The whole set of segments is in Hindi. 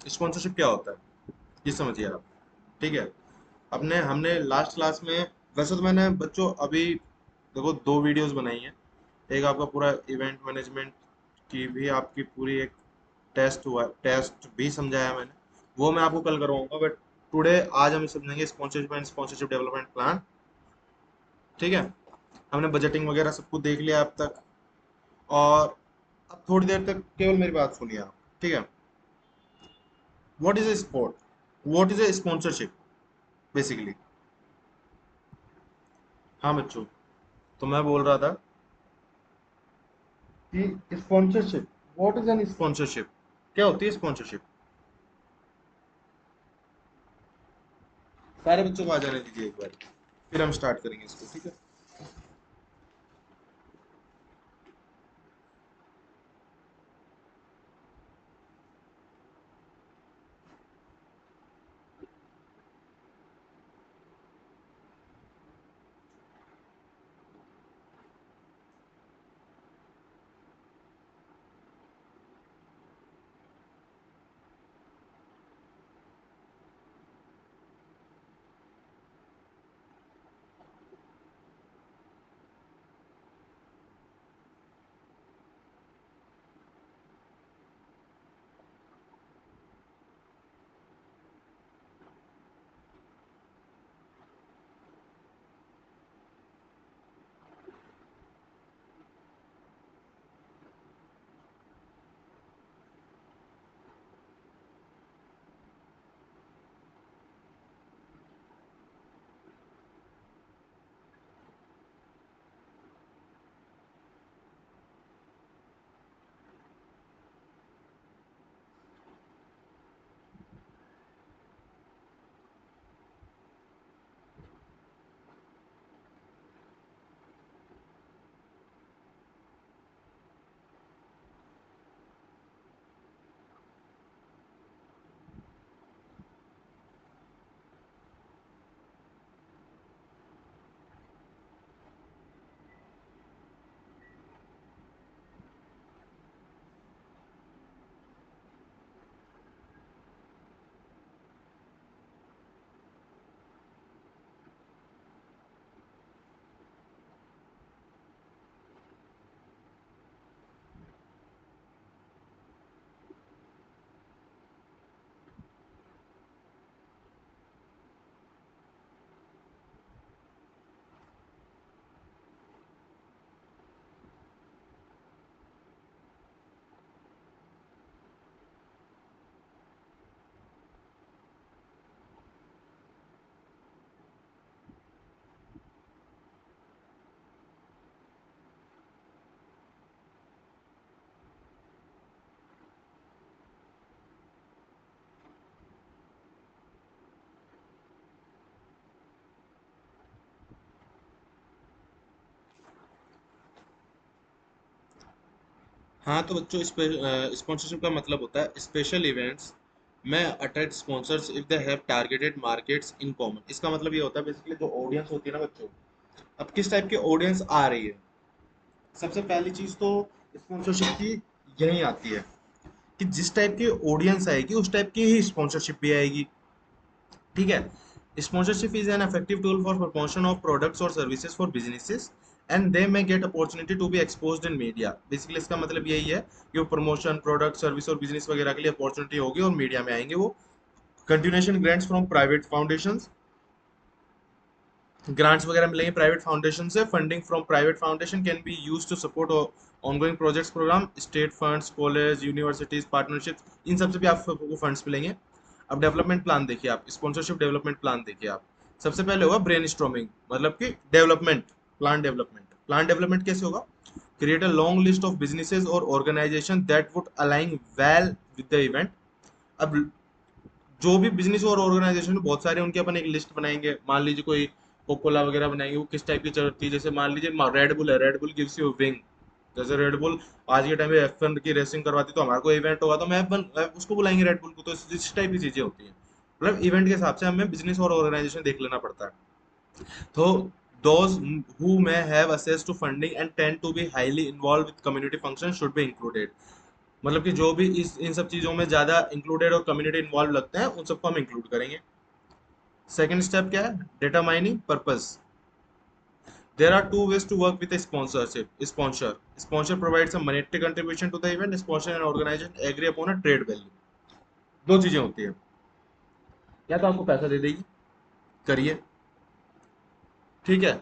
स्पॉन्सरशिप क्या होता है ये समझिए आप। ठीक है, अपने हमने लास्ट क्लास में, वैसे तो मैंने बच्चों अभी देखो 2 वीडियोस बनाई हैं। एक आपका पूरा इवेंट मैनेजमेंट की भी आपकी पूरी एक टेस्ट हुआ, टेस्ट भी समझाया मैंने, वो मैं आपको कल करवाऊंगा। बट टुडे आज हम समझेंगे sponsorship and sponsorship development plan. ठीक है, हमने बजटिंग वगैरह सब कुछ देख लिया अब तक। और अब थोड़ी देर तक केवल मेरी बात सुनिए आप। ठीक है, what is a sport, what is a sponsorship basically. हाँ बच्चों, तो मैं बोल रहा था कि sponsorship, what is an sponsorship, क्या होती है स्पॉन्सरशिप। सारे बच्चों को आ जाने दीजिए एक बार, फिर हम स्टार्ट करेंगे इसको। ठीक है, हाँ तो बच्चों, स्पॉन्सरशिप का मतलब होता है स्पेशल इवेंट्स में attract sponsors if they have targeted markets in common. इसका मतलब ये होता है बेसिकली जो ऑडियंस होती है ना बच्चों, अब किस टाइप की ऑडियंस आ रही है। सबसे पहली चीज तो स्पॉन्सरशिप की यही आती है कि जिस टाइप की ऑडियंस आएगी उस टाइप की ही स्पॉन्सरशिप भी आएगी। ठीक है, sponsorship is an effective tool for promotion of products और services for businesses and they may get opportunity to be exposed in media. Basically इसका मतलब यही है कि वो प्रमोशन, प्रोडक्ट, सर्विस और बिजनेस वगैरह के लिए अपॉर्चुनिटी होगी और मीडिया में आएंगे वो। Continuation grants from private foundations, grants वगैरह मिलेंगे प्राइवेट फाउंडेशन से। Funding from private foundation can be use to support ongoing projects program, state funds, college, universities, partnerships, इन सबसे भी आपको फंड्स मिलेंगे। अब डेवलपमेंट प्लान देखिए आप, स्पॉन्सरशिप डेवलपमेंट प्लान देखिए आप। सबसे पहले होगा ब्रेन स्टॉर्मिंग, मतलब कि डेवलपमेंट प्लान। डेवलपमेंट कैसे होगा, create a long list of businesses और organisation that would align well with the event. अब जो भी बिजनेस और ऑर्गेनाइजेशन बहुत सारे, उनकी अपन एक लिस्ट बनाएंगे। मान लीजिए कोई कोकोला वगैरह बनाएंगे, वो किस टाइप की चलती है। जैसे मान लीजिए रेड बुल है, red bull gives you wing. जैसे रेड बुल आज के टाइम में F1 की रेसिंग करवाती, तो हमारा कोई इवेंट होगा तो मैं F1 उसको बुलाएंगे रेड बुल को। तो इस टाइप की चीजें होती हैं। मतलब इवेंट के हिसाब से हमें बिजनेस और ऑर्गेनाइजेशन देख लेना पड़ता है। तो those who may have access to funding and tend to be highly involved with community functions should be included। मतलब कि जो भी इस इन सब चीजों में ज्यादा इंक्लूडेड और कम्युनिटी इन्वॉल्व लगते हैं उन सबको हम इंक्लूड करेंगे। सेकंड स्टेप क्या है, determining purpose. There are two ways to work with a sponsorship. Sponsor provides a monetary contribution to the event. Sponsor and organization agree upon a trade value. दो चीजें होती है, या तो आपको पैसा दे देगी, करिए, ठीक है,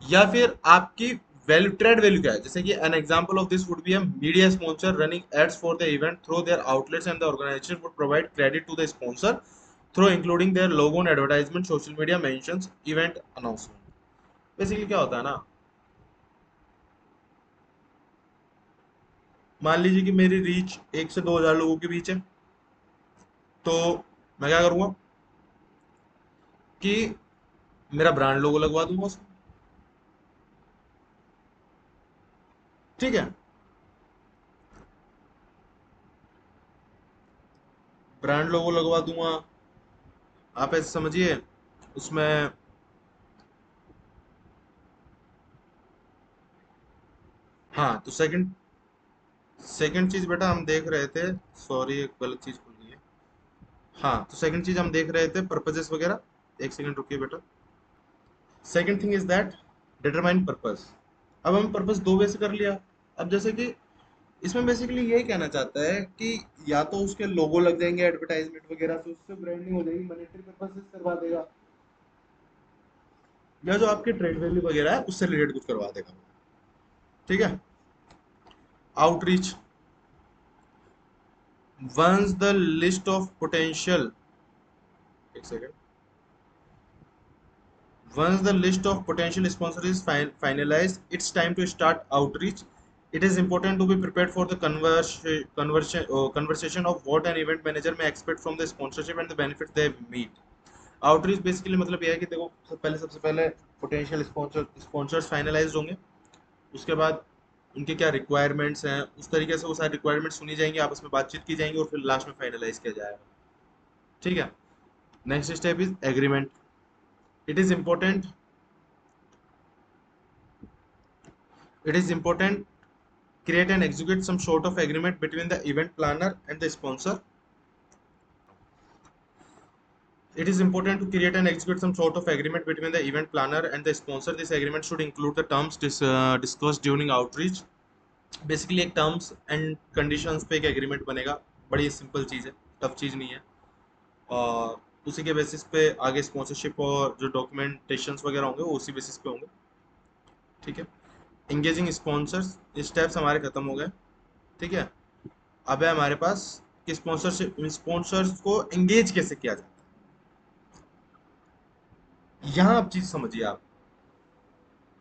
या फिर आपकी वैल्यू, ट्रेड वैल्यू क्या है, जैसे कि an example of this would be a media sponsor running ads for the event through their outlets and the organisation would provide credit to the sponsor through including their logo and advertisement social media mentions event announcement. Basically क्या होता है ना, मान लीजिए कि मेरी रीच 1 से 2 हजार लोगों के बीच है, तो मैं क्या करूंगा कि मेरा ब्रांड लोगो लगवा दूंगा उसमें, ठीक है, ब्रांड लोगो लगवा दूंगा, आप ऐसे समझिए उसमें। हाँ तो सेकंड सेकंड चीज बेटा हम देख रहे थे, सॉरी एक गलत चीज खुल गई है। हाँ तो सेकंड चीज हम देख रहे थे पर्पजेस वगैरह, एक सेकंड रुकिए बेटा। Second thing is that determine purpose. अब हम पर्पस दो वे से कर लिया। अब जैसे कि इसमें बेसिकली यही कहना चाहता है कि या तो उसके लोगो लग जाएंगे एडवर्टाइजमेंट वगैरह से, उससे ब्रांडिंग हो जाएगी, मॉनेटरी पर्पस से करवा देगा, या जो आपके ट्रेड वैल्यू वगैरह है उससे रिलेटेड कुछ करवा देगा, ठीक है। Outreach, once the list of potential, एक second, once the list of potential sponsors is finalized, it's time to start outreach. It is important to be prepared for the conversation of what an event manager may expect from the sponsorship and the benefits they meet. Outreach basically मतलब यह है कि देखो सबसे पहले पोटेंशियल स्पॉन्सर्स फाइनलाइज होंगे, उसके बाद उनके क्या रिक्वायरमेंट्स हैं, उस तरीके से वो सारी रिक्वायरमेंट्स सुनी जाएंगी, आपस में बातचीत की जाएंगी और फिर लास्ट में फाइनलाइज किया जाएगा, ठीक है। Next step is agreement. It is important it is important create and execute some sort of agreement between the event planner and the sponsor. It is important to create and execute some sort of agreement between the event planner and the sponsor. This agreement should include the terms discussed during outreach. Basically एक टर्म्स एंड कंडीशंस पे एक एग्रीमेंट बनेगा, बड़ी सिंपल चीज़ है, टफ चीज़ नहीं है, और उसी के बेसिस पे आगे स्पॉन्सरशिप और जो डॉक्यूमेंटेशंस वगैरह होंगे वो उसी बेसिस पे होंगे, ठीक है। इंगेजिंग स्पॉन्सर्स, स्टेप्स हमारे खत्म हो गए, ठीक है। अब है हमारे पास कि स्पॉन्सरशिप स्पॉन्सर्स को एंगेज कैसे किया जाता है, यहाँ आप चीज समझिए आप,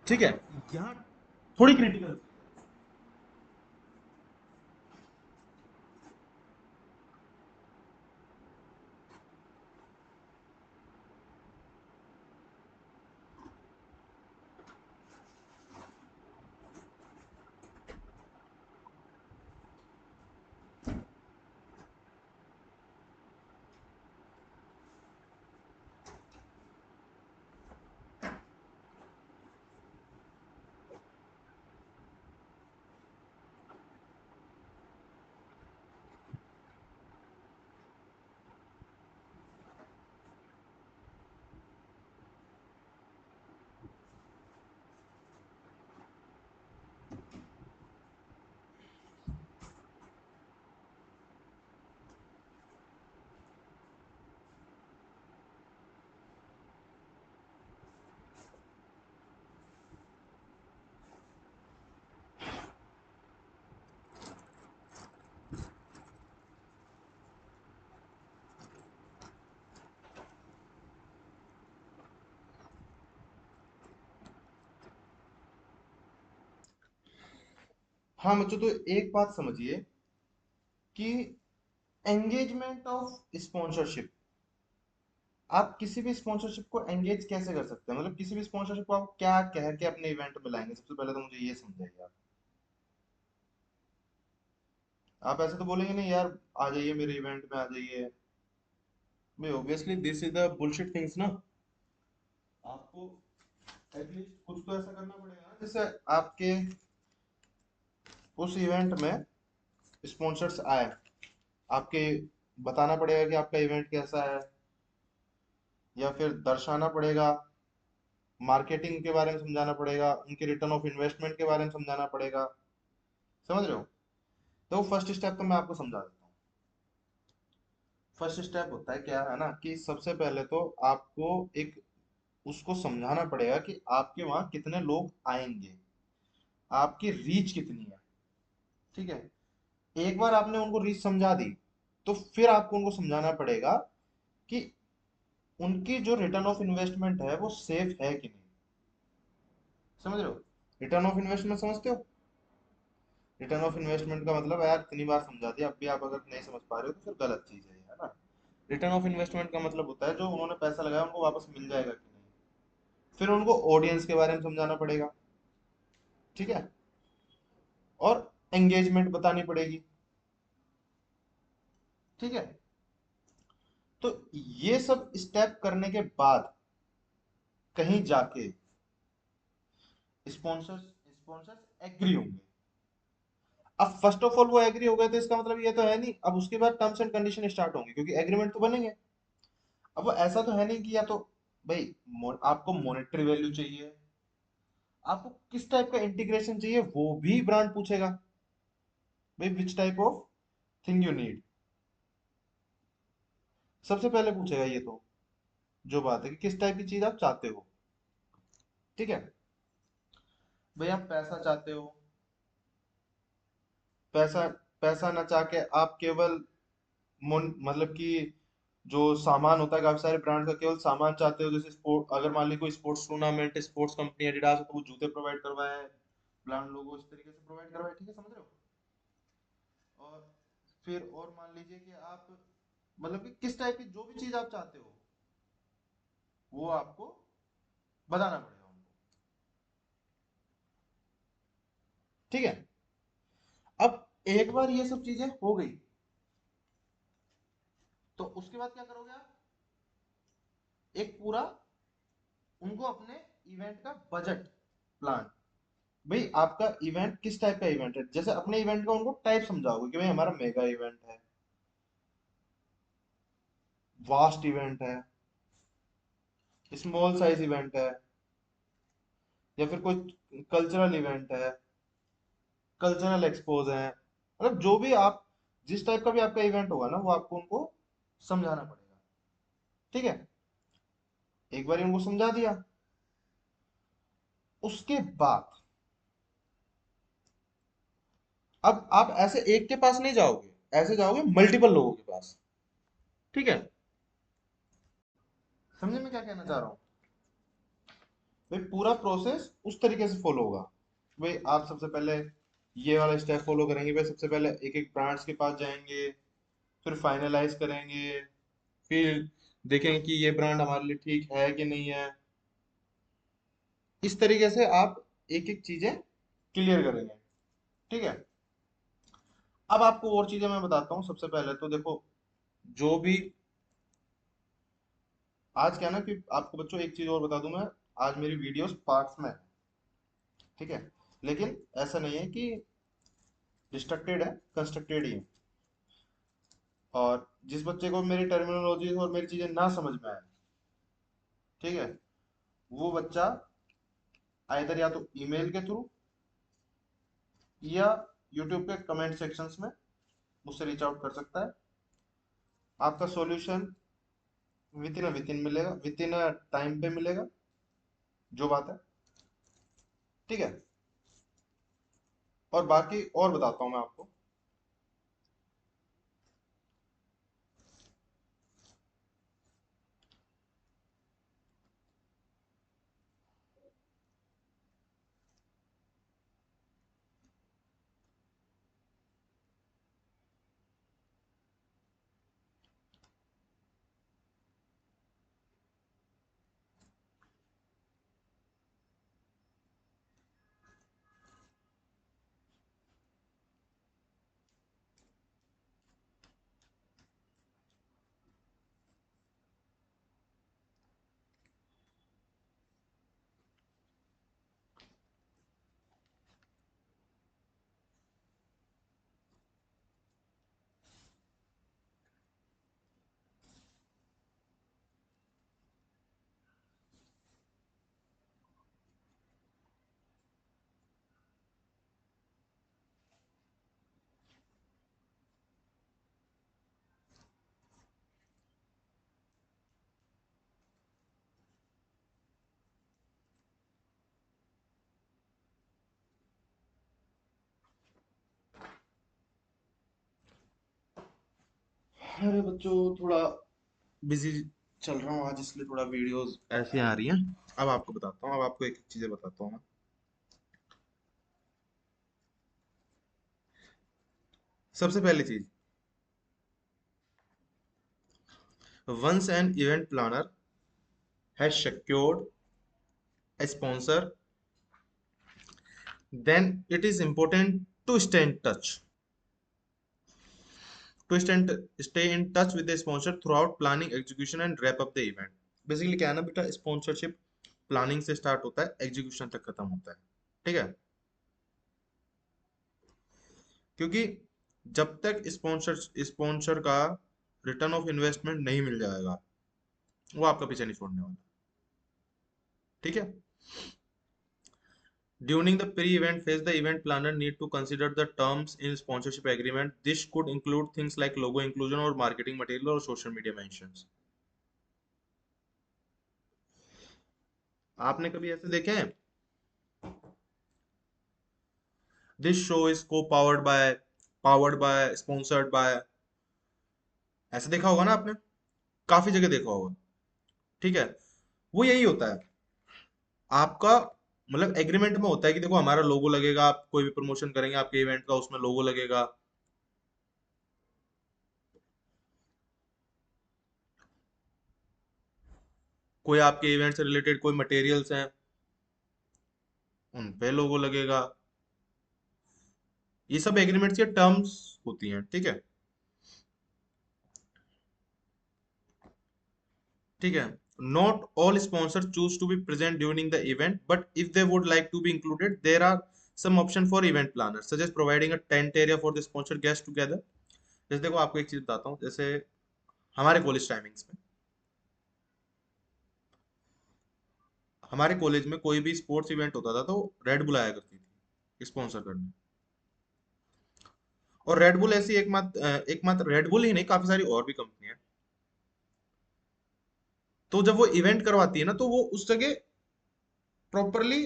ठीक है, यहाँ थोड़ी क्रिटिकल। हाँ बच्चों, तो एक बात समझिए कि एंगेजमेंट ऑफ स्पॉन्सरशिप, आप किसी भी स्पॉन्सरशिप को एंगेज कैसे कर सकते हैं, मतलब किसी भी स्पॉन्सरशिप को आप क्या कह के अपने इवेंट में लाएंगे, सबसे पहले तो मुझे ये समझाइए आप ऐसे तो बोलेंगे नहीं यार आ जाइए मेरे इवेंट में आ जाइए, भाई obviously this is the bullshit things ना। आपको एटलीस्ट कुछ तो ऐसा करना पड़ेगा ना, जैसे आपके उस इवेंट में स्पॉन्सर्स आए, आपके बताना पड़ेगा कि आपका इवेंट कैसा है, या फिर दर्शाना पड़ेगा, मार्केटिंग के बारे में समझाना पड़ेगा, उनके रिटर्न ऑफ इन्वेस्टमेंट के बारे में समझाना पड़ेगा। समझ रहे हो? तो फर्स्ट स्टेप तो मैं आपको समझा देता हूँ। फर्स्ट स्टेप होता है क्या है ना, कि सबसे पहले तो आपको एक उसको समझाना पड़ेगा कि आपके वहां कितने लोग आएंगे, आपकी रीच कितनी है। ठीक है? एक बार आपने उनको रीच समझा दी, तो फिर आपको उनको समझाना पड़ेगा कि उनकी जो रिटर्न ऑफ इन्वेस्टमेंट है वो सेफ है कि नहीं। समझ रहे हो? रिटर्न ऑफ इन्वेस्टमेंट समझते हो? रिटर्न ऑफ इन्वेस्टमेंट का मतलब यार इतनी बार समझा दिया, अब भी आप अगर नहीं समझ पा रहे हो तो फिर गलत चीज है ना। रिटर्न ऑफ इन्वेस्टमेंट का मतलब होता है जो उन्होंने पैसा लगाया उनको वापस मिल जाएगा कि नहीं। फिर उनको ऑडियंस के बारे में समझाना पड़ेगा। ठीक है? और एंगेजमेंट बतानी पड़ेगी। ठीक है? तो ये सब स्टेप करने के बाद कहीं जाके स्पॉन्सर्स स्पॉन्सर्स एग्री होंगे। अब फर्स्ट ऑफ ऑल वो एग्री हो गए तो इसका मतलब ये तो है नहीं, अब उसके बाद टर्म्स एंड कंडीशन स्टार्ट होंगे, क्योंकि एग्रीमेंट तो बनेंगे। अब वो ऐसा तो है नहीं कि या तो भाई आपको मॉनेटरी वैल्यू चाहिए, आपको किस टाइप का इंटीग्रेशन चाहिए वो भी ब्रांड पूछेगा। भाई which type of thing you need, सबसे पहले पूछेगा ये तो। जो बात है कि किस टाइप की चीज आप चाहते हो। ठीक है? भाई आप पैसा चाहते हो, पैसा पैसा ना चाह के आप केवल मतलब कि जो सामान होता है काफी सारे ब्रांड का, केवल सामान चाहते हो, जैसे स्पोर्ट, अगर मान ली कोई sports tournament, sports company Adidas है तो वो जूते प्रोवाइड करवाए, ब्रांड लोगो इस तरीके से प्रोवाइड करवाए। ठीक है? समझ रहे हो? और फिर और मान लीजिए कि आप मतलब कि किस टाइप की जो भी चीज आप चाहते हो वो आपको बताना पड़ेगा उनको। ठीक है? अब एक बार ये सब चीजें हो गई तो उसके बाद क्या करोगे आप? एक पूरा उनको अपने इवेंट का बजट प्लान, भाई आपका इवेंट किस टाइप का इवेंट है, जैसे अपने इवेंट का उनको टाइप समझाओगे कि भाई हमारा मेगा इवेंट है, वास्ट इवेंट है, स्मॉल साइज इवेंट है, या फिर कोई कल्चरल इवेंट है, कल्चरल एक्सपोज है, मतलब जो भी आप जिस टाइप का भी आपका इवेंट होगा ना वो आपको उनको समझाना पड़ेगा। ठीक है? एक बार उनको समझा दिया, उसके बाद अब आप ऐसे एक के पास नहीं जाओगे, ऐसे जाओगे मल्टीपल लोगों के पास। ठीक है? समझे मैं क्या कहना चाह रहा हूँ? भाई पूरा प्रोसेस उस तरीके से फॉलो होगा। भाई आप सबसे पहले ये वाला स्टेप फॉलो करेंगे, भाई सबसे पहले एक एक ब्रांड्स के पास जाएंगे, फिर फाइनलाइज करेंगे, फिर देखेंगे कि ये ब्रांड हमारे लिए ठीक है कि नहीं है। इस तरीके से आप एक एक चीजें क्लियर करेंगे। ठीक है? अब आपको और चीजें मैं बताता हूँ। सबसे पहले तो देखो, जो भी आज क्या है ना कि आपको बच्चों एक चीज और बता दूं मैं, आज मेरी वीडियोस पार्ट्स में है। ठीक है? लेकिन ऐसा नहीं है कि डिस्ट्रक्टेड है, कंस्ट्रक्टेड ही है। और जिस बच्चे को मेरी टर्मिनोलॉजी और मेरी चीजें ना समझ में आए, ठीक है, वो बच्चा आइदर या तो ईमेल के थ्रू या यूट्यूब के कमेंट सेक्शंस में मुझसे रीच आउट कर सकता है। आपका सॉल्यूशन विद इन मिलेगा, विद इन टाइम पे मिलेगा। जो बात है। ठीक है? और बाकी और बताता हूँ मैं आपको। अरे बच्चों, थोड़ा बिजी चल रहा हूँ आज, इसलिए थोड़ा वीडियोस ऐसे आ रही हैं। अब आपको बताता हूँ, अब आपको एक एक चीजें बताता हूँ मैं। सबसे पहली चीज, once an event planner has secured a sponsor, then it is important to stay in touch. To stay in touch with the sponsor throughout planning, execution and wrap up the event. Basically क्या है ना बेटा, स्पॉन्सरशिप प्लानिंग से स्टार्ट होता है, एग्जीक्यूशन तक खत्म होता है। ठीक है, क्योंकि जब तक स्पॉन्सर स्पॉन्सर का रिटर्न ऑफ इन्वेस्टमेंट नहीं मिल जाएगा, वो आपका पीछे नहीं छोड़ने वाला। ठीक है, during the pre-event phase, the event planner need to consider the terms in sponsorship agreement. This could include things like logo inclusion or marketing material or social media mentions. आपने कभी ऐसे देखे हैं, दिस शो इज को पावर्ड बाय स्पॉन्सर्ड बाय, ऐसे देखा होगा ना आपने, काफी जगह देखा होगा। ठीक है, वो यही होता है आपका, मतलब एग्रीमेंट में होता है कि देखो हमारा लोगो लगेगा, आप कोई भी प्रमोशन करेंगे आपके इवेंट का, उसमें लोगो लगेगा। कोई आपके इवेंट से रिलेटेड कोई मटेरियल्स हैं, उन पे लोगो लगेगा। ये सब एग्रीमेंट्स के टर्म्स होती हैं। ठीक है, ठीक है। Not all sponsor choose to be present during the event, but if they would like to be included, there are some option for event planner such as providing a tent area for the sponsor guest together. जैसे देखो आपको एक चीज बताता हूँ, जैसे हमारे कॉलेज टाइमिंग्स में, हमारे कॉलेज में कोई भी स्पोर्ट्स इवेंट होता था तो रेड बुल आया करती थी स्पॉन्सर करने। और रेड बुल ऐसी एकमात्र रेड बुल ही नहीं, काफी सारी और भी कंपनियां हैं। तो जब वो इवेंट करवाती है ना, तो वो उस जगह प्रॉपरली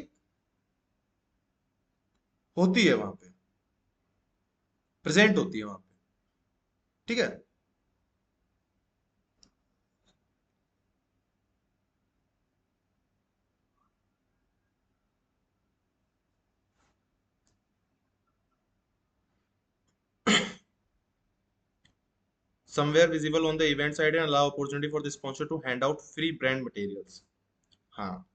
होती है, वहां पे प्रेजेंट होती है वहां पे। ठीक है, somewhere visible on the event side and allow opportunity for the sponsor to hand out free brand materials। हाँ,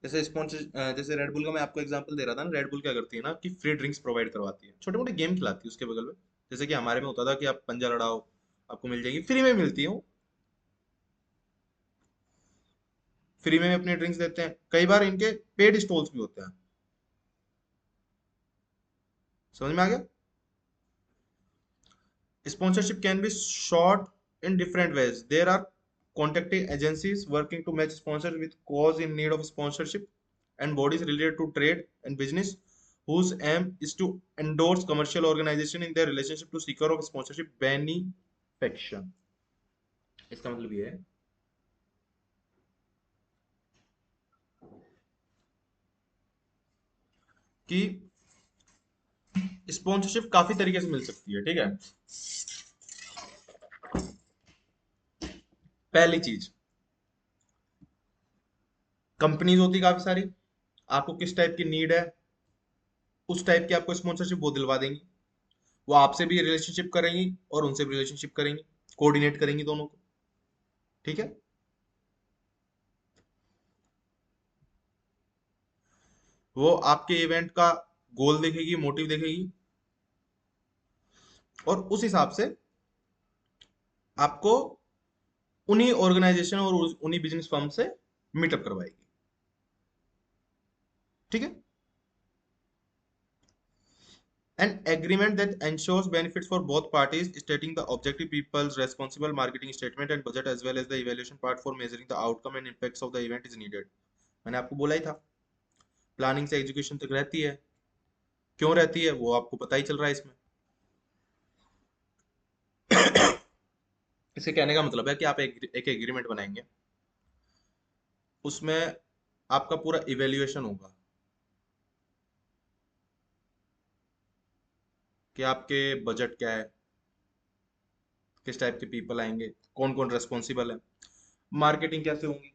जैसे स्पॉन्सर, जैसे रेड बुल का मैं आपको एग्जांपल दे रहा था ना, रेड बुल क्या करती है ना कि फ्री ड्रिंक्स प्रोवाइड करवाती है, छोटे मोटे गेम खिलाती है उसके बगल में। जैसे कि हमारे में होता था कि आप पंजा लड़ाओ, आपको मिल जाएगी, फ्री में मिलती है वो, फ्री में अपने ड्रिंक्स देते हैं। कई बार इनके पेड स्टॉल्स भी होते हैं। समझ में आ गया? Sponsorship can be sought in different ways. There are contacting agencies working to match sponsors with cause in need of sponsorship, and bodies related to trade and business whose aim is to endorse commercial organization in their relationship to seeker of sponsorship benefaction। इसका मतलब ये है कि स्पॉन्सरशिप काफी तरीके से मिल सकती है। ठीक है, पहली चीज, कंपनीज होती काफी सारी, आपको किस टाइप की नीड है, उस टाइप की आपको स्पॉन्सरशिप वो दिलवा देंगी। वो आपसे भी रिलेशनशिप करेंगी और उनसे भी रिलेशनशिप करेंगी, कोऑर्डिनेट करेंगी दोनों को। ठीक है, वो आपके इवेंट का गोल देखेगी, मोटिव देखेगी, और उस हिसाब से आपको उन्हीं ऑर्गेनाइजेशन और उन्हीं बिजनेस फर्म से मीटअप करवाएगी। ठीक है, an agreement that ensures benefits for both parties, stating the objective people's responsible marketing statement and budget as well as the evaluation part for measuring the outcome and impacts of the event is needed। मैंने आपको बोला ही था, प्लानिंग से एजुकेशन तक रहती है। क्यों रहती है वो आपको पता ही चल रहा है इसमें। इसे कहने का मतलब है कि आप एक एग्रीमेंट बनाएंगे, उसमें आपका पूरा इवेल्युएशन होगा कि आपके बजट क्या है, किस टाइप के पीपल आएंगे, कौन कौन रेस्पॉन्सिबल है, मार्केटिंग कैसे होंगी,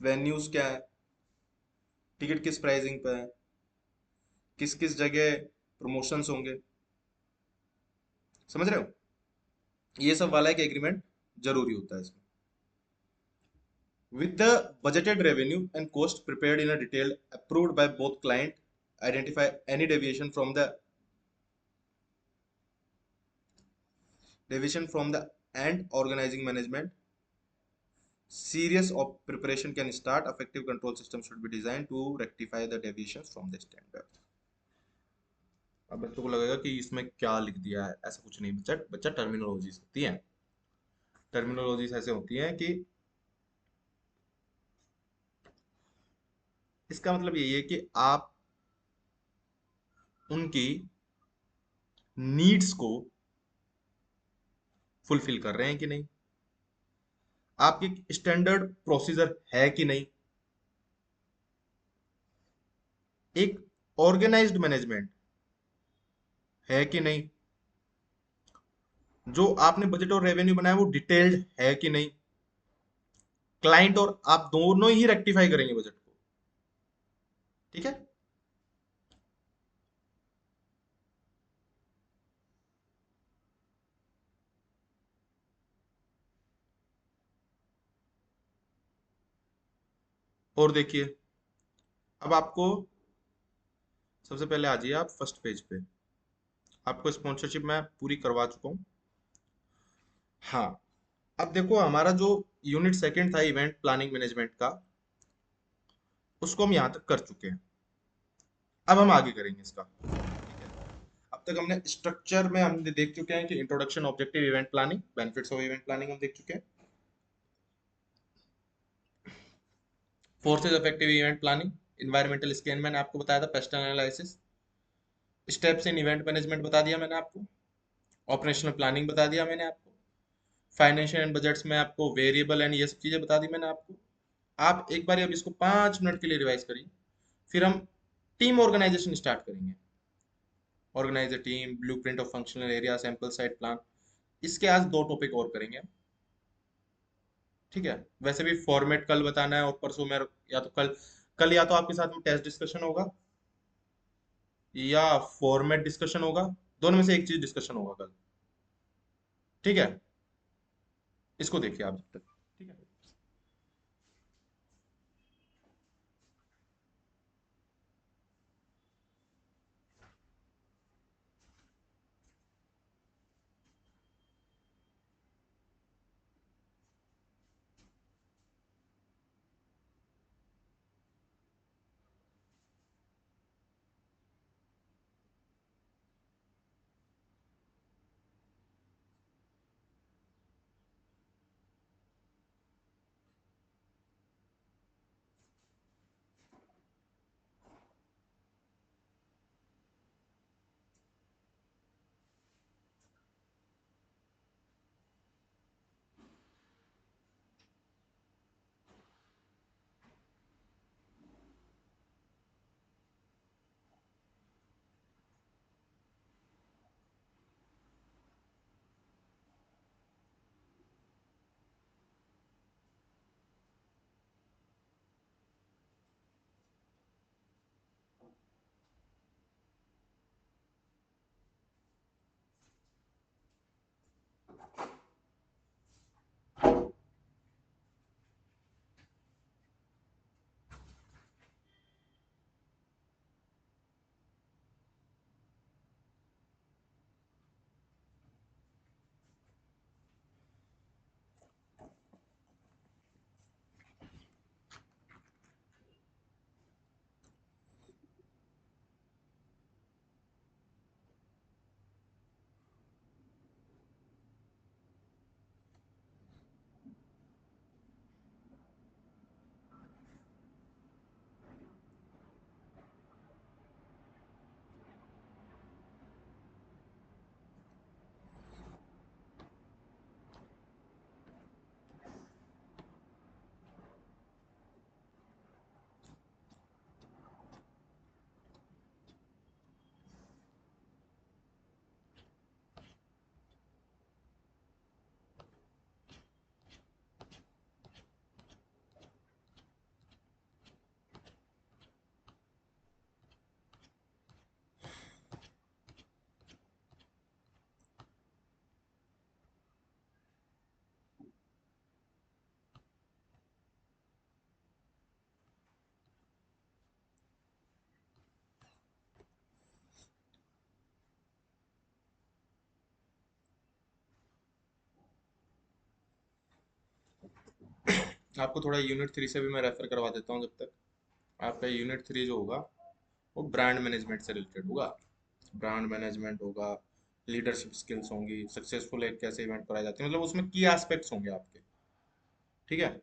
वेन्यूज क्या है, टिकट किस प्राइसिंग पे है, किस किस जगह प्रमोशंस होंगे, समझ रहे हो? ये सब वाला एक एग्रीमेंट जरूरी होता है इसमें। With the budgeted revenue and cost prepared in a detail approved by both client, identify any deviation from the and organizing management. Serious of preparation can start. Effective control system should be designed to rectify the deviations from the standard. अब बच्चों को लगेगा कि इसमें क्या लिख दिया है, ऐसा कुछ नहीं बच्चा, बच्चा टर्मिनोलॉजीज होती है, टर्मिनोलॉजीज ऐसे होती हैं कि इसका मतलब यही है कि आप उनकी नीड्स को फुलफिल कर रहे हैं कि नहीं, आपकी स्टैंडर्ड प्रोसीजर है कि नहीं, एक ऑर्गेनाइज्ड मैनेजमेंट है कि नहीं, जो आपने बजट और रेवेन्यू बनाया वो डिटेल्ड है कि नहीं, क्लाइंट और आप दोनों ही रेक्टिफाई करेंगे बजट को, ठीक है। और देखिए, अब आपको सबसे पहले आ जाइए आप फर्स्ट पेज पे, आपको स्पॉन्सरशिप मैं पूरी करवा चुका हूँ। हाँ, अब देखो हमारा जो यूनिट सेकंड था इवेंट प्लानिंग मैनेजमेंट का, उसको हम यहाँ तक कर चुके हैं। अब हम आगे करेंगे इसका, ठीक है। अब तक हमने स्ट्रक्चर में हमने देख चुके हैं कि introduction, objective, event planning, benefits of event planning हम देख चुके हैं। Forces effective event planning, environmental scan मैंने आपको बताया था, paste analysis, steps in event management बता दिया मैंने आपको, ऑपरेशनल प्लानिंग बता दिया मैंने आपको, फाइनेंशियल एंड बजट्स में आपको वेरिएबल एंड ये सब चीजें बता दी मैंने आपको। आप एक बार अब इसको 5 मिनट के लिए रिवाइज करिए, फिर हम टीम ऑर्गेनाइजेशन स्टार्ट करेंगे। Organise a team, blueprint of functional area, sample site plan, इसके आज 2 टॉपिक और करेंगे, ठीक है। वैसे भी फॉर्मेट कल बताना है और परसों में, या तो कल, कल या तो आपके साथ में टेस्ट डिस्कशन होगा या फॉर्मेट डिस्कशन होगा, दोनों में से एक चीज डिस्कशन होगा कल, ठीक है। इसको देखिए आप जब तक, ठीक है। आपको थोड़ा यूनिट 3 से भी मैं रेफर करवा देता हूँ, जब तक आपका यूनिट 3 जो होगा वो ब्रांड मैनेजमेंट से रिलेटेड होगा। ब्रांड मैनेजमेंट होगा, लीडरशिप स्किल्स होंगी, सक्सेसफुल एक कैसे इवेंट कराए जाते हैं, मतलब उसमें की एस्पेक्ट्स होंगे आपके। ठीक है।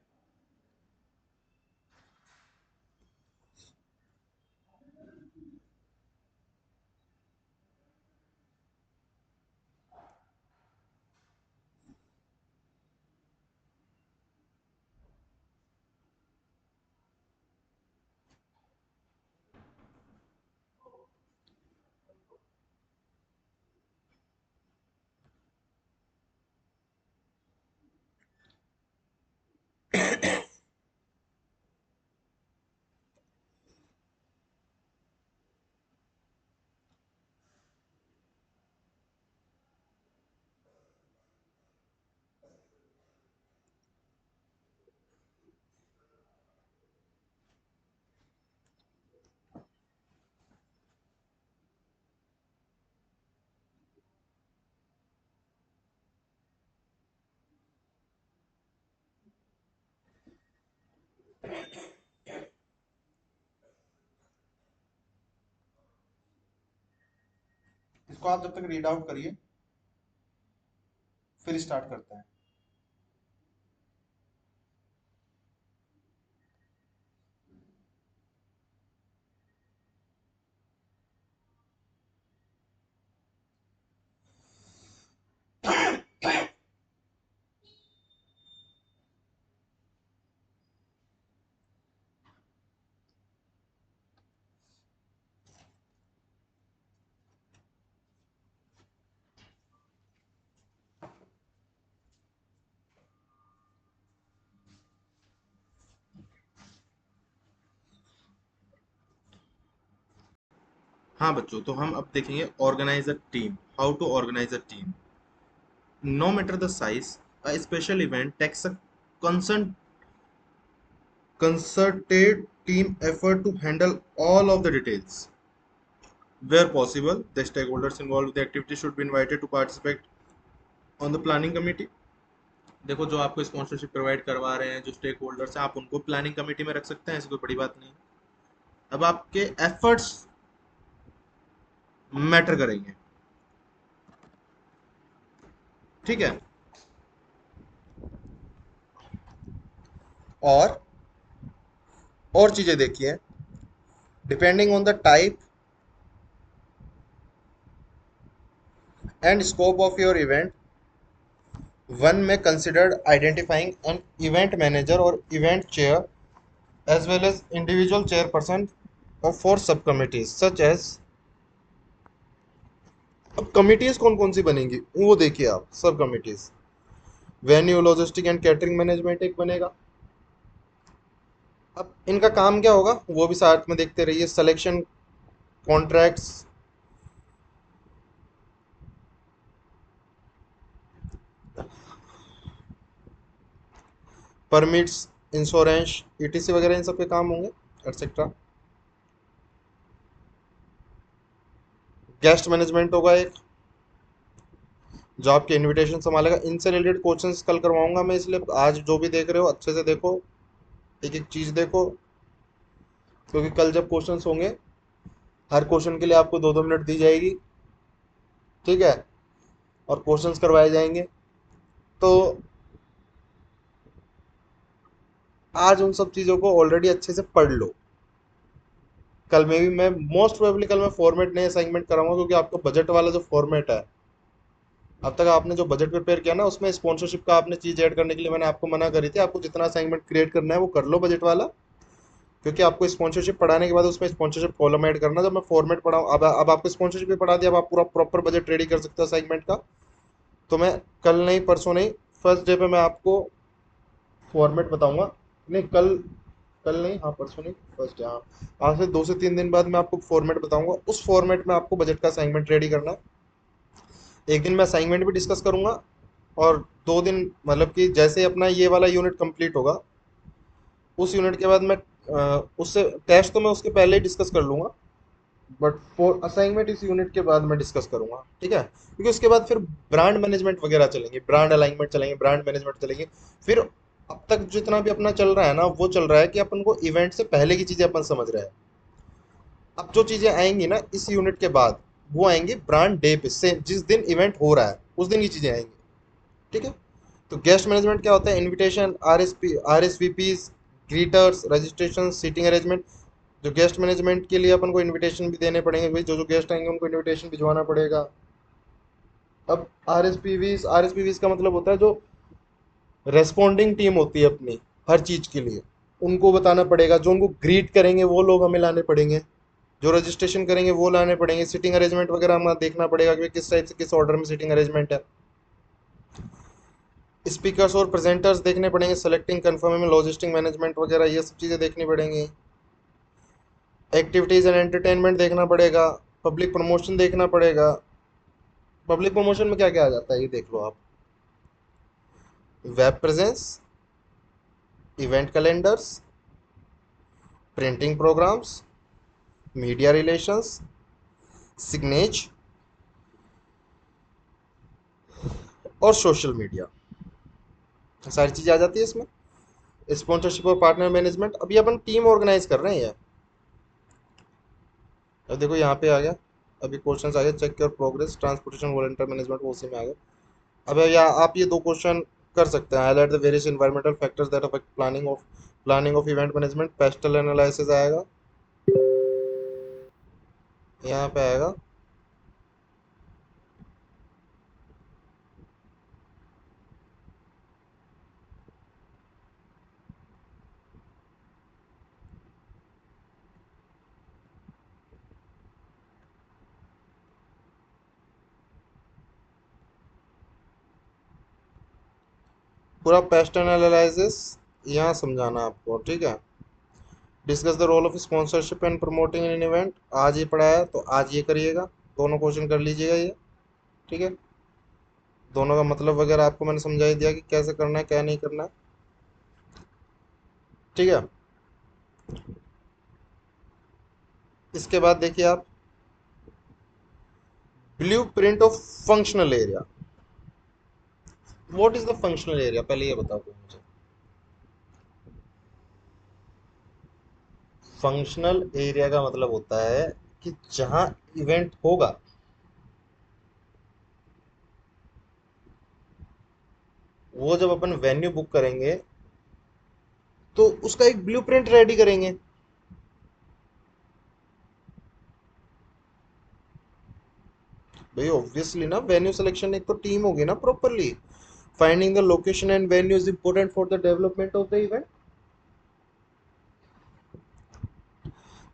इसको आप जब तक रीड आउट करिए, फिर स्टार्ट करते हैं। हाँ बच्चों, तो हम अब देखेंगे organise a team, how to organise a team. No matter the size, a special event takes a concern, concerted team effort to handle all of the details. Where possible, the stakeholders involved with the activity should be invited to participate on the planning committee. देखो, जो आपको स्पॉन्सरशिप प्रोवाइड करवा रहे हैं, जो स्टेक होल्डर्स हैं, आप उनको प्लानिंग कमेटी में रख सकते हैं, ऐसी कोई बड़ी बात नहीं। अब आपके एफर्ट्स मैटर करेंगे। ठीक है। और और चीजें देखिए, depending on the type and scope of your event, one may consider identifying an event manager or event chair as well as individual chairperson of for subcommittees such as। अब कमिटीज कौन कौन सी बनेंगी वो देखिए आप। सब committees, venue, logistic and catering management एक बनेगा। अब इनका काम क्या होगा वो भी साथ में देखते रहिए। Selection, contracts, permits, insurance, etc वगैरह, इन सब के काम होंगे, एटसेट्रा। गेस्ट मैनेजमेंट होगा एक, जो आपके इनविटेशन संभालेगा। इनसे रिलेटेड क्वेश्चंस कल करवाऊंगा मैं, इसलिए आज जो भी देख रहे हो अच्छे से देखो, एक एक चीज देखो, क्योंकि कल जब क्वेश्चंस होंगे, हर क्वेश्चन के लिए आपको 2-2 मिनट दी जाएगी। ठीक है। और क्वेश्चंस करवाए जाएंगे। तो आज उन सब चीज़ों को ऑलरेडी अच्छे से पढ़ लो। कल में भी मैं मोस्ट प्रोबेबली कल मैं फॉर्मेट नहीं असाइनमेंट कराऊंगा, क्योंकि आपका बजट वाला जो फॉर्मेट है, अब तक आपने जो बजट प्रिपेयर किया ना, उसमें स्पॉन्सरशिप का आपने चीज़ ऐड करने के लिए मैंने आपको मना करी थी। आपको जितना असाइनमेंट क्रिएट करना है वो कर लो बजट वाला, क्योंकि आपको स्पॉन्सरशिप पढ़ाने के बाद उसमें स्पॉन्सरशिप कॉलम ऐड करना। जब मैं फॉर्मेट पढ़ाऊँ, अब आपको स्पॉन्सरशिप भी पढ़ा दिया, अब आप पूरा प्रॉपर बजट रेडी कर सकते हो असाइनमेंट का। तो मैं कल नहीं, परसों नहीं, फर्स्ट डे पे मैं आपको फॉर्मेट बताऊंगा। नहीं कल, कल नहीं, हाँ परसों नहीं, फर्स्ट डे, हाँ। आज से 2 से 3 दिन बाद मैं आपको फॉर्मेट बताऊंगा। उस फॉर्मेट में आपको बजट का असाइनमेंट रेडी करना है। एक दिन मैं असाइनमेंट भी डिस्कस करूंगा, और 2 दिन, मतलब कि जैसे ही अपना ये वाला यूनिट कंप्लीट होगा, उस यूनिट के बाद मैं उससे टेस्ट तो मैं उसके पहले ही डिस्कस कर लूंगा, बट फॉर असाइनमेंट इस यूनिट के बाद मैं डिस्कस करूंगा। ठीक है, क्योंकि उसके बाद फिर ब्रांड मैनेजमेंट वगैरह चलेंगे, ब्रांड अलाइनमेंट चलेंगे, ब्रांड मैनेजमेंट चलेंगे। फिर अब तक जितना भी अपना चल रहा है ना, वो चल रहा है कि अपन को इवेंट से पहले की चीजें अपन समझ रहे हैं। अब जो चीजें आएंगी ना इस यूनिट के बाद, वो आएंगी ब्रांड डे पे, से जिस दिन इवेंट हो रहा है उस दिन की चीजें आएंगी। ठीक है। तो गेस्ट मैनेजमेंट क्या होता है? Invitation, RSVPs, greeters, registration, seating arrangement. जो गेस्ट मैनेजमेंट के लिए अपन को इनविटेशन भी देने पड़ेंगे भाई, जो जो गेस्ट आएंगे उनको इनविटेशन भिजवाना पड़ेगा। अब आर एस पी वीज का मतलब होता है जो रेस्पॉन्डिंग टीम होती है अपनी हर चीज के लिए, उनको बताना पड़ेगा। जो उनको ग्रीट करेंगे वो लोग हमें लाने पड़ेंगे, जो रजिस्ट्रेशन करेंगे वो लाने पड़ेंगे, सीटिंग अरेंजमेंट वगैरह हमें देखना पड़ेगा कि किस टाइप से किस ऑर्डर में सीटिंग अरेंजमेंट है। स्पीकर्स और प्रेजेंटर्स देखने पड़ेंगे, सेलेक्टिंग, कंफर्मिंग, लॉजिस्टिक मैनेजमेंट वगैरह ये सब चीज़ें देखनी पड़ेंगी। एक्टिविटीज़ एंड एंटरटेनमेंट देखना पड़ेगा, पब्लिक प्रमोशन देखना पड़ेगा। पब्लिक प्रमोशन में क्या क्या आ जाता है ये देख लो आप। Web presence, event calendars, printing programs, media relations, signage और सोशल मीडिया, सारी चीज़ें आ जाती है इसमें। स्पॉन्सरशिप और पार्टनर मैनेजमेंट, अभी अपन टीम ऑर्गेनाइज कर रहे हैं। अब देखो यहाँ पे आ गया, अभी क्वेश्चंस आ गए, check your progress, transportation, volunteer management, वो उसी में आ गया। अब या आप ये दो क्वेश्चन कर सकते हैं। Highlight the various environmental factors that affect planning of event management, pastel analysis आएगा यहाँ पे आएगा। पूरा पेस्टल एनालिसिस यहाँ समझाना आपको, ठीक है। Discuss the role of sponsorship and promoting in event, आज ये पढ़ा है तो आज ये करिएगा, दोनों क्वेश्चन कर लीजिएगा ये। ठीक है। दोनों का मतलब वगैरह आपको मैंने समझा ही दिया कि कैसे करना है क्या नहीं करना है। ठीक है। इसके बाद देखिए आप, blue print of functional area. What is the functional area, पहले ये बताओ तुम मुझे। फंक्शनल एरिया का मतलब होता है कि जहां इवेंट होगा, वो जब अपन वेन्यू बुक करेंगे तो उसका एक ब्लूप्रिंट रेडी करेंगे। भाई ऑब्वियसली ना, वेन्यू सिलेक्शन एक तो टीम होगी ना properly. Finding the location and venue is important for the development of the event.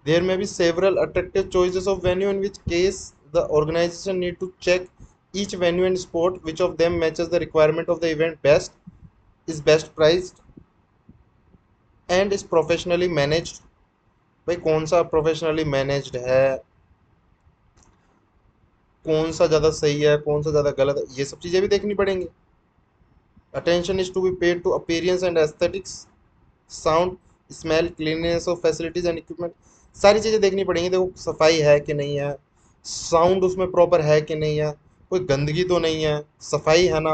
There may be several attractive choices of venue, in which case the organization need to check each venue and spot which of them matches the requirement of the event best, is best priced and is professionally managed। भाई कौन सा प्रोफेशनली मैनेज्ड है, कौन सा ज़्यादा सही है, कौन सा ज़्यादा गलत है, ये सब चीज़ें भी देखनी पड़ेंगी। Attention is to be paid to appearance and aesthetics, sound, smell, cleanness of facilities and equipment, सारी चीज़ें देखनी पड़ेंगी। देखो सफाई है कि नहीं है, साउंड उसमें प्रॉपर है कि नहीं है, कोई गंदगी तो नहीं है, सफाई है ना,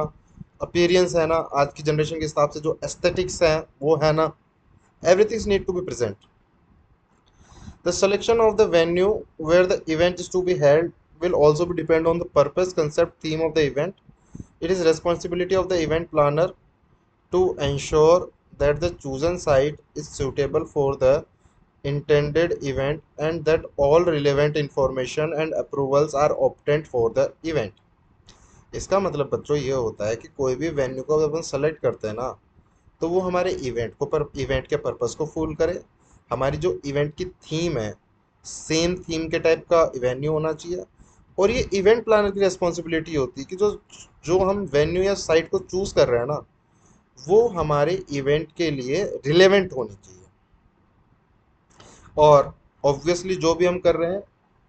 अपीयरेंस है ना, आज की जनरेशन के हिसाब से जो एस्थेटिक्स है वो है ना, everything need to be present. The selection of the venue where the event is to be held will also be depend on the purpose, concept, theme of the event. It is responsibility of the event planner to ensure that the chosen site is suitable for the intended event and that all relevant information and approvals are obtained for the event। इसका मतलब बच्चों ये होता है कि कोई भी वेन्यू को जब अपन सेलेक्ट करते हैं ना, तो वो हमारे इवेंट के पर्पस को फुल करे। हमारी जो इवेंट की थीम है, सेम थीम के टाइप का वेन्यू होना चाहिए। और ये इवेंट प्लानर की रिस्पॉन्सिबिलिटी होती है कि जो जो हम वेन्यू या साइट को चूज कर रहे हैं ना, वो हमारे इवेंट के लिए रिलेवेंट होनी चाहिए। और ऑब्वियसली जो भी हम कर रहे हैं,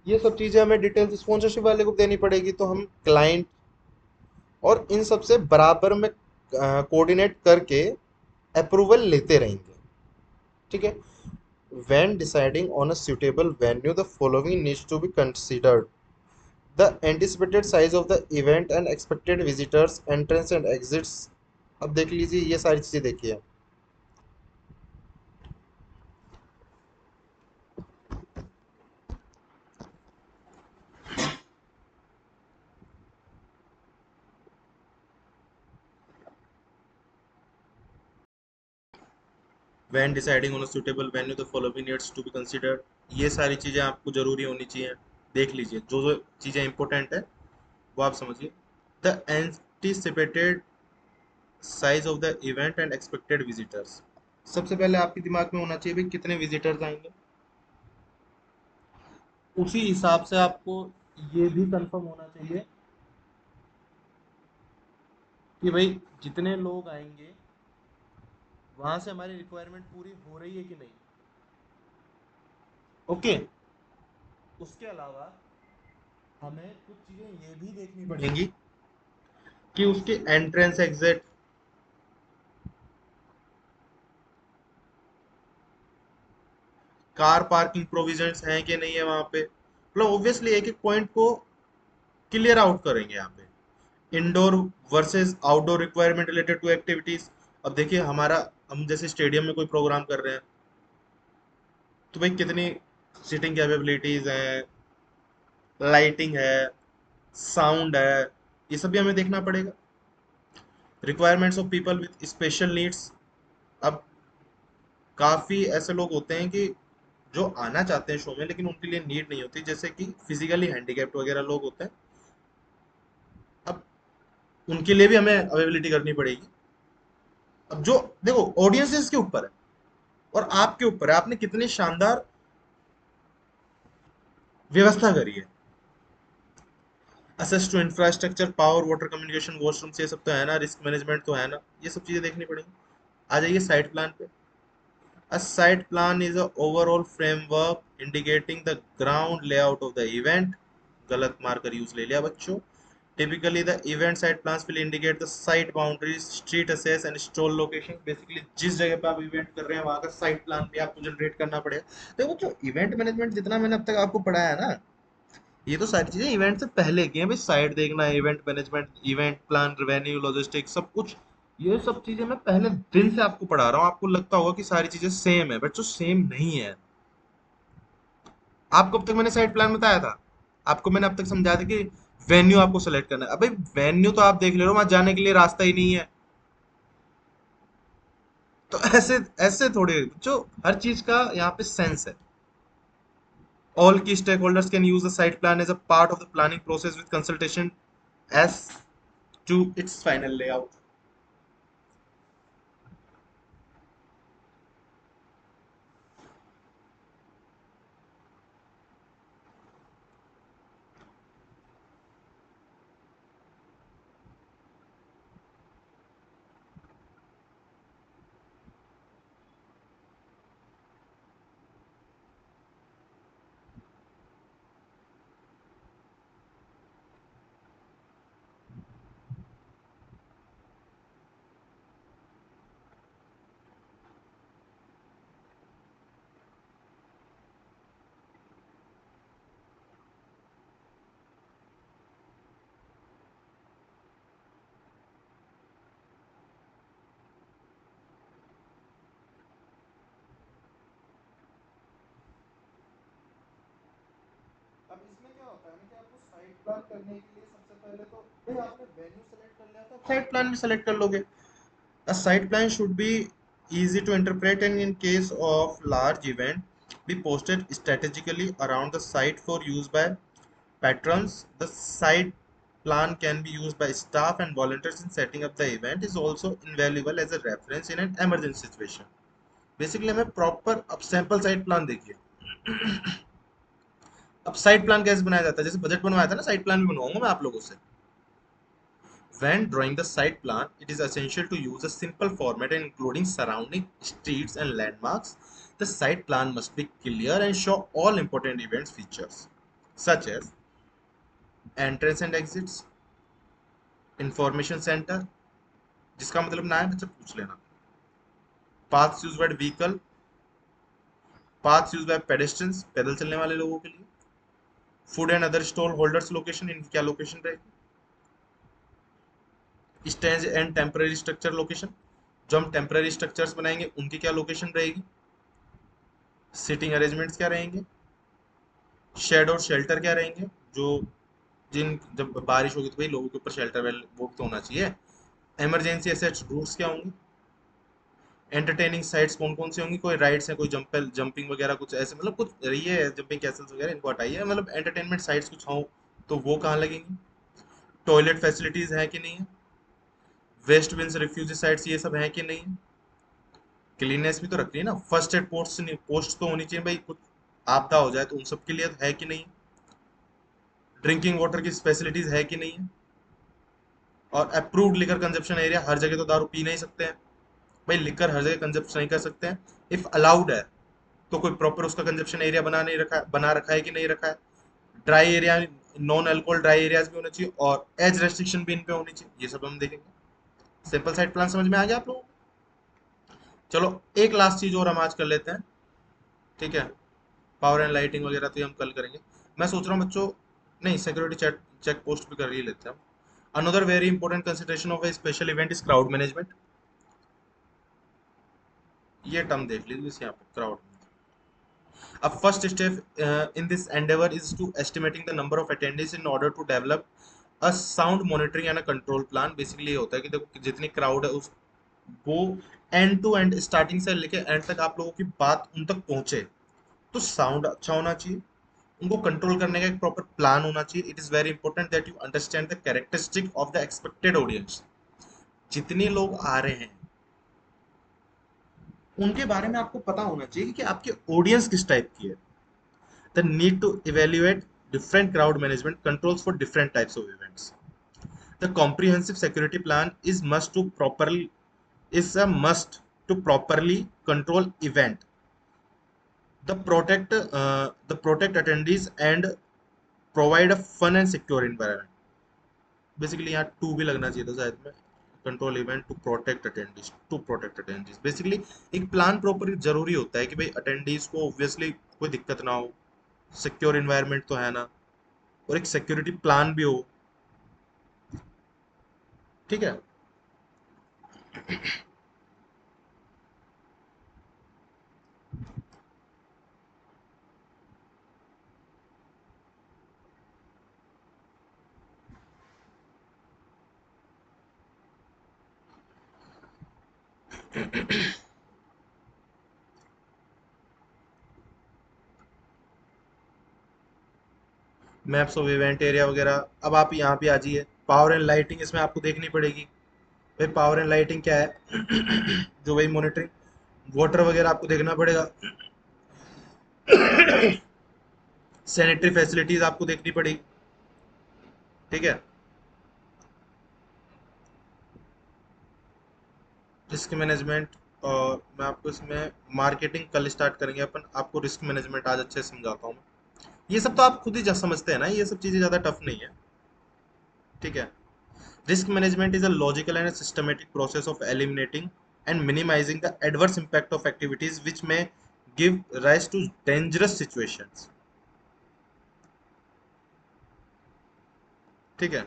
ये सब चीज़ें हमें डिटेल्स स्पॉन्सरशिप वाले को देनी पड़ेगी, तो हम क्लाइंट और इन सब से बराबर में कोऑर्डिनेट करके अप्रूवल लेते रहेंगे। ठीक है। When deciding on a suitable venue, the following needs to be considered: the anticipated size of the event and expected visitors, entrance and exits। अब देख लीजिए ये सारी चीज़ें देखिए। When deciding on a suitable venue the following needs to be considered. ये सारी चीज़ें आपको जरूरी होनी चाहिए, देख लीजिए जो जो चीज़ें इंपॉर्टेंट है वो आप समझिए। The anticipated size of the event and expected visitors. सबसे पहले आपके दिमाग में होना चाहिए भाई कितने विजिटर्स आएंगे, उसी हिसाब से आपको ये भी कंफर्म होना चाहिए कि भाई जितने लोग आएंगे वहां से हमारी रिक्वायरमेंट पूरी हो रही है कि नहीं। ओके। उसके अलावा हमें कुछ चीजें ये भी देखनी पड़ेंगी कि उसके entrance exit, car parking provisions हैं कि नहीं है वहां पे, मतलब ऑब्वियसली एक एक पॉइंट को क्लियर आउट करेंगे यहाँ पे। Indoor versus outdoor requirement related to activities. अब देखिए हमारा, हम जैसे स्टेडियम में कोई प्रोग्राम कर रहे हैं तो भाई कितनी सीटिंग कैपेबिलिटीज हैं, लाइटिंग है, साउंड है, ये सब भी हमें देखना पड़ेगा। Requirements of people with special needs. अब काफ़ी ऐसे लोग होते हैं कि जो आना चाहते हैं शो में लेकिन उनके लिए नीड नहीं होती, जैसे कि फिजिकली हैंडीकैप्ड वगैरह लोग होते हैं। अब उनके लिए भी हमें अवेलेबिलिटी करनी पड़ेगी। अब जो देखो ऑडियंसेस के ऊपर है और आपके ऊपर है, आपने कितनी शानदार व्यवस्था करी है। Access to infrastructure, power, water, communication, washroom, ये सब तो है ना, रिस्क मैनेजमेंट तो है ना, ये सब चीजें देखनी पड़ेंगी। आ जाइए साइट प्लान पे। A site plan is a overall framework indicating the ground layout of the event. गलत मार्कर यूज ले लिया बच्चों। Typically, the event site plans will indicate the site boundaries, street access and stall location. Basically, जिस जगह पे आप इवेंट कर रहे हैं वहां का साइट प्लान भी आपको जनरेट करना पड़ेगा। देखो जो इवेंट मैनेजमेंट जितना मैंने अब तक आपको पढ़ाया है ना, ये तो सारी चीजें इवेंट से पहले की हैं भाई। साइट देखना, event management, event plan, revenue, logistics, सब कुछ ये सब चीजें मैं पहले दिन से आपको पढ़ा रहा हूँ। आपको लगता होगा कि सारी चीजें सेम है, बट जो सेम नहीं है। आपको अब तक मैंने साइट प्लान बताया था, आपको मैंने अब तक समझाया था कि वेन्यू आपको सेलेक्ट करना है। अब भाई वेन्यू तो आप देख ले रहे हो, वहां जाने के लिए रास्ता ही नहीं है। तो ऐसे ऐसे थोड़े जो हर चीज का यहाँ पे सेंस है। All key stakeholders can use the site plan as a part of the planning process with consultation as to its final layout. अब इसमें क्या होता है ना कि आपको साइट प्लान करने के लिए सबसे पहले तो भाई आपने वेन्यू सेलेक्ट कर लिया तो साइट प्लान भी सेलेक्ट कर लोगे। A site plan should be easy to interpret and in case of large event be posted strategically around the site for use by patrons. The site plan can be used by staff and volunteers in setting up the event is also invaluable as a reference in an emergency situation. Basically हमें प्रॉपर अब सैंपल साइट प्लान देखिए। अब साइट प्लान कैसे बनाया जाता है, जैसे बजट बनवाया था ना, साइट प्लान भी बनवाऊंगा मैं आप लोगों से। When drawing the site plan, it is essential to use a simple format and including surrounding streets and landmarks. The site plan must be clear and show all important events features, such as entrance and exits, information center, जिसका मतलब ना है बच्चा पूछ लेना, paths used by vehicle, paths used by pedestrians, पैदल चलने वाले लोगों के लिए, food and other stall holders location, इनकी क्या लोकेशन रहेगी, stand and temporary structure location, जो हम टेम्पररी स्ट्रक्चर्स बनाएंगे उनकी क्या लोकेशन रहेगी, सिटिंग अरेंजमेंट्स क्या रहेंगे, शेड और शेल्टर क्या रहेंगे, जो जिन जब बारिश होगी तो भाई लोगों के ऊपर शेल्टर वेल वो तो होना चाहिए। इमरजेंसी एसेट्स रूट्स क्या होंगे, एंटरटेनिंग साइट्स कौन कौन सी होंगी, कोई राइड्स हैं, कोई जंपिंग वगैरह कुछ ऐसे, मतलब कुछ ये है जंपिंग कैसल्स वगैरह, इनको हटाइए, मतलब एंटरटेनमेंट साइट्स कुछ हो तो वो कहाँ लगेंगी, टॉयलेट फैसिलिटीज है कि नहीं है, वेस्ट बिन्स रिफ्यूजी साइट्स ये सब है कि नहीं है, क्लीननेस भी तो रखनी है ना, फर्स्ट एड पोस्ट तो होनी चाहिए भाई, कुछ आपदा हो जाए तो उन सब के लिए है कि नहीं, ड्रिंकिंग वाटर की फैसिलिटीज है कि नहीं है, और अप्रूव्ड लिकर कंजप्शन एरिया, हर जगह तो दारू पी नहीं सकते हैं भाई, लिकर हर जगह कंजप्शन नहीं कर सकते हैं, इफ अलाउड है तो कोई प्रॉपर उसका कंजप्शन एरिया बना रखा है कि नहीं रखा है, dry area, non alcohol dry areas भी होने चाहिए, और एज रेस्ट्रिक्शन भी इन पे होनी चाहिए, ये सब हम देखेंगे। सिंपल साइट प्लान समझ में आ गया आप लोगों को? चलो एक लास्ट चीज और हम आज कर लेते हैं, ठीक है, पावर एंड लाइटिंग वगैरह तो ये हम कल करेंगे। मैं सोच रहा हूँ बच्चों, नहीं सिक्योरिटी चेक पोस्ट भी कर ही लेते हैं हम। Another very important consideration of A special event is crowd management, ये टर्म देख लीजिए इस यहाँ पे crowd. A first step in this endeavor is to estimating the number of attendees in order to develop a sound monitoring and a control plan। Basically ये होता है कि देखो जितनी क्राउड है उस वो एंड टू एंड स्टार्टिंग से लेके एंड तक आप लोगों की बात उन तक पहुंचे, तो साउंड अच्छा होना चाहिए, उनको कंट्रोल करने का एक प्रॉपर प्लान होना चाहिए। It is very important that you understand the characteristic of the expected audience, जितने लोग आ रहे हैं उनके बारे में आपको पता होना चाहिए कि आपकी ऑडियंस किस टाइप की है। The need to evaluate different crowd management controls for different types of events. The comprehensive security plan is a must to properly control event. The protect attendees and provide a fun and secure environment. Basically यहाँ टू भी लगना चाहिए था शायद में, control event to protect attendees. Basically एक प्लान प्रॉपर जरूरी होता है कि भाई अटेंडीज को ऑब्वियसली कोई दिक्कत ना हो, सिक्योर इन्वायरमेंट तो है ना, और एक सिक्योरिटी प्लान भी हो, ठीक है। मैप्स ऑफ इवेंट एरिया वगैरह, अब आप यहाँ पे आ जाइए, पावर एंड लाइटिंग इसमें आपको देखनी पड़ेगी। भाई पावर एंड लाइटिंग क्या है जो भाई मॉनिटरिंग, वाटर वगैरह आपको देखना पड़ेगा, सैनिटरी फैसिलिटीज आपको देखनी पड़ेगी, ठीक है। रिस्क मैनेजमेंट, और मैं आपको इसमें मार्केटिंग कल स्टार्ट करेंगे अपन, आपको रिस्क मैनेजमेंट आज अच्छे से समझाता हूँ मैं। ये सब तो आप खुद ही समझते हैं ना, ये सब चीज़ें ज़्यादा टफ नहीं है, ठीक है। Risk management is a logical and a systematic process of eliminating and minimizing the adverse impact of activities which may give rise to dangerous situations, ठीक है।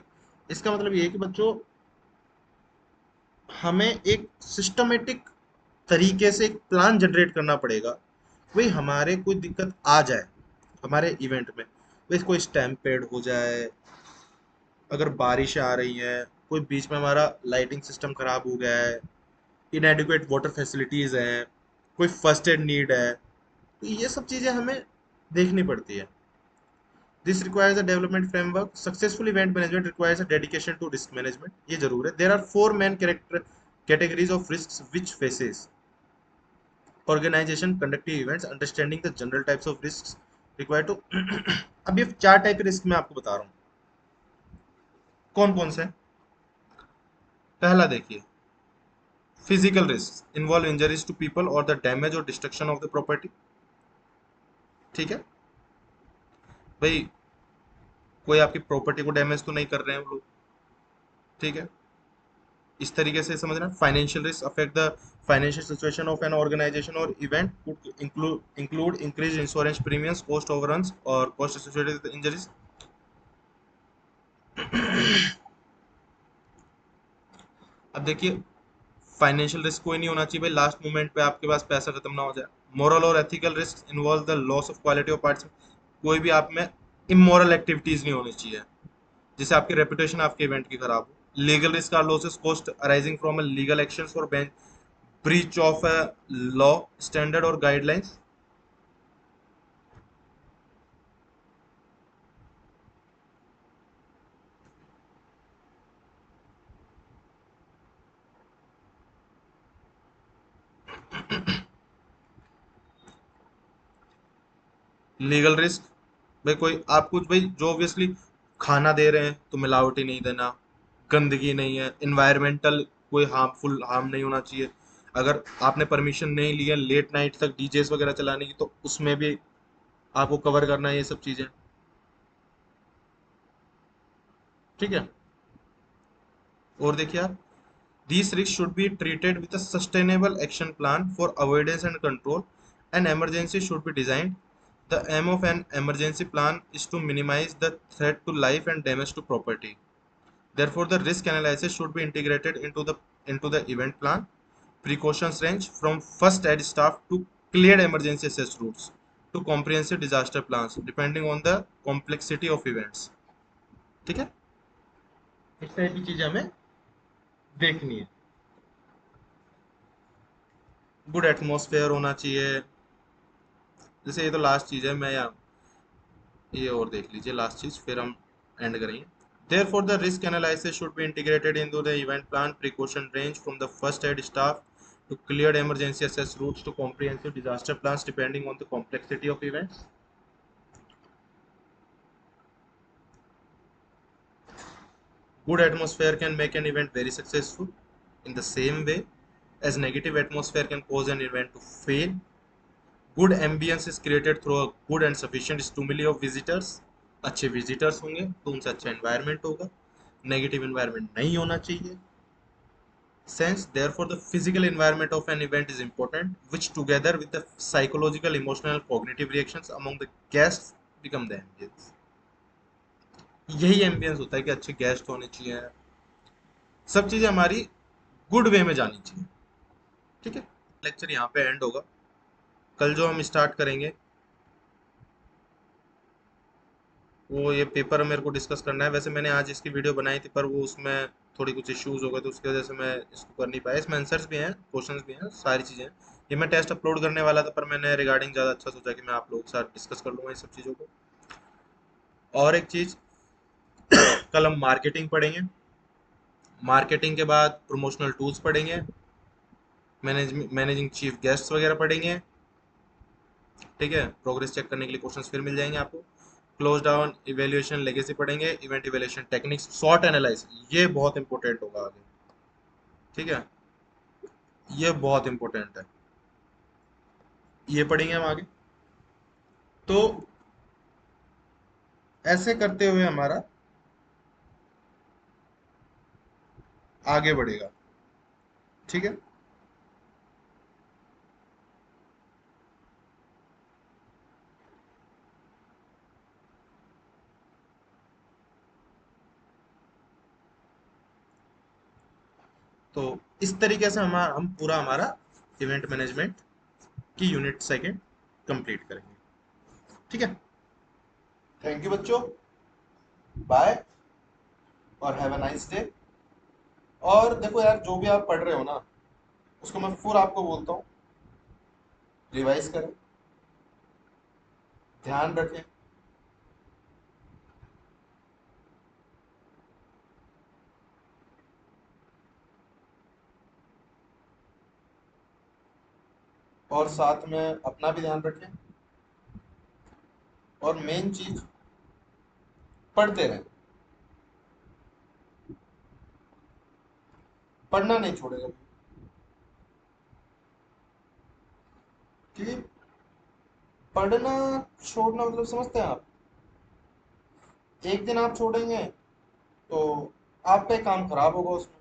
इसका मतलब ये है कि बच्चों हमें एक सिस्टमेटिक तरीके से एक प्लान जनरेट करना पड़ेगा, भाई हमारे कोई दिक्कत आ जाए हमारे इवेंट में, भाई कोई स्टैम्पेड हो जाए, अगर बारिश आ रही है, कोई बीच में हमारा लाइटिंग सिस्टम खराब हो गया है, इनएडिक्वेट वाटर फैसिलिटीज हैं, कोई फर्स्ट एड नीड है, तो ये सब चीजें हमें देखनी पड़ती है। This requires a development framework, successful event management requires a dedication to risk management, ये जरूर है। There are four main categories of risk which faces organisation conducting events, understanding the general types of risk require to अब ये चार टाइप रिस्क मैं आपको बता रहा हूँ, कौन कौन से। पहला देखिए, physical risk involve injuries to people और द डैमेज और डिस्ट्रक्शन ऑफ द प्रॉपर्टी, ठीक है भाई, कोई आपकी प्रॉपर्टी को डैमेज तो नहीं कर रहे हैं वो लोग, ठीक है। इस तरीके से समझना। Financial risk affect the financial situation of an organisation और event, could include increase insurance premiums, cost overruns और कॉस्ट एसोसिएटेड विद इंजरीज। अब देखिए, फाइनेंशियल रिस्क कोई नहीं होना चाहिए भाई, लास्ट मोमेंट पे आपके पास पैसा खत्म ना हो जाए। मॉरल और ethical risk involve the loss of quality of parts, कोई भी आप में इमोरल एक्टिविटीज नहीं होनी चाहिए जिससे आपकी रेपुटेशन आपके इवेंट की खराब हो। Legal risk are losses cost arising from legal actions और breach of a law standard और गाइडलाइंस, लीगल रिस्क, भाई कोई आप कुछ भाई जो ऑब्वियसली खाना दे रहे हैं तो मिलावटी नहीं देना, गंदगी नहीं है, इन्वायरमेंटल कोई हार्मफुल हार्म नहीं होना चाहिए। अगर आपने परमिशन नहीं ली है लेट नाइट तक डीजेस वगैरह चलाने की तो उसमें भी आपको कवर करना है ये सब चीजें, ठीक है। और देखिए आप, these risks should be treated with a sustainable action plan for avoidance and control. An emergency should be designed. The aim of an emergency plan is to minimize the threat to life and damage to property. Therefore, the risk analysis should be integrated into the event plan. Precautions range from first aid staff to cleared emergency access routes to comprehensive disaster plans, depending on the complexity of events. ठीक है, इस तरह की चीजें हमें देखनी है। गुड एटमॉस्फेयर होना चाहिए, जैसे ये तो लास्ट चीज है, मैं या ये और देख लीजिए लास्ट चीज, फिर हम एंड करेंगे। Therefore, the risk analysis should be integrated into the event plan. Precaution range from the first aid staff to cleared emergency access routes to comprehensive disaster plans, depending on the complexity of events. Good atmosphere can make an event very successful. In the same way as negative atmosphere can cause an event to fail, good ambience is created through a good and sufficient stimuli of visitors. अच्छे visitors होंगे तो उनसे अच्छा environment होगा, नेगेटिव environment नहीं होना चाहिए। Since therefore the physical environment of an event is important, which together with the psychological, emotional, cognitive reactions among the guests become the ambience. यही ambience होता है कि अच्छे गेस्ट होने चाहिए, सब चीजें हमारी गुड वे में जानी चाहिए, ठीक है। लेक्चर यहाँ पे एंड होगा, कल जो हम स्टार्ट करेंगे वो ये पेपर मेरे को डिस्कस करना है। वैसे मैंने आज इसकी वीडियो बनाई थी पर वो उसमें थोड़ी कुछ इश्यूज हो गए तो उसकी वजह से मैं इसको कर नहीं पाया। इसमें आंसर्स भी हैं, क्वेश्चंस भी हैं, सारी चीज़ें हैं। ये मैं टेस्ट अपलोड करने वाला था पर मैंने रिगार्डिंग ज़्यादा अच्छा सोचा कि मैं आप लोगों के साथ डिस्कस कर लूँगा ये सब चीज़ों को। और एक चीज़, कल हम मार्केटिंग पढ़ेंगे, मार्केटिंग के बाद प्रमोशनल टूल्स पढ़ेंगे, मैनेजिंग चीफ गेस्ट्स वगैरह पढ़ेंगे, ठीक है। प्रोग्रेस चेक करने के लिए क्वेश्चंस फिर मिल जाएंगे आपको। क्लोज डाउन इवेल्युएशन लेगेसी पढ़ेंगे, event evaluation techniques, short analysis, ये बहुत इंपॉर्टेंट होगा आगे, ठीक है, ये बहुत इंपॉर्टेंट है, ये पढ़ेंगे हम आगे। तो ऐसे करते हुए हमारा आगे बढ़ेगा, ठीक है। तो इस तरीके से हम पूरा हमारा इवेंट मैनेजमेंट की यूनिट सेकंड कंप्लीट करेंगे, ठीक है। थैंक यू बच्चों, बाय और हैव अ नाइस डे। और देखो यार, जो भी आप पढ़ रहे हो ना उसको मैं फिर आपको बोलता हूँ, रिवाइज करें, ध्यान रखें, और साथ में अपना भी ध्यान रखें, और मेन चीज पढ़ते रहें, पढ़ना नहीं छोड़ेगा कि पढ़ना छोड़ना मतलब समझते हैं आप, एक दिन आप छोड़ेंगे तो आपका ही काम खराब होगा उसमें।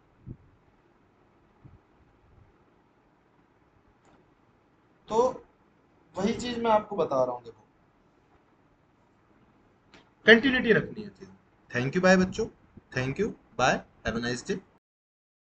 तो वही चीज मैं आपको बता रहा हूँ, देखो कंटिन्यूटी रखनी है चीज। थैंक यू बाय बच्चों, thank you, bye, have a nice day.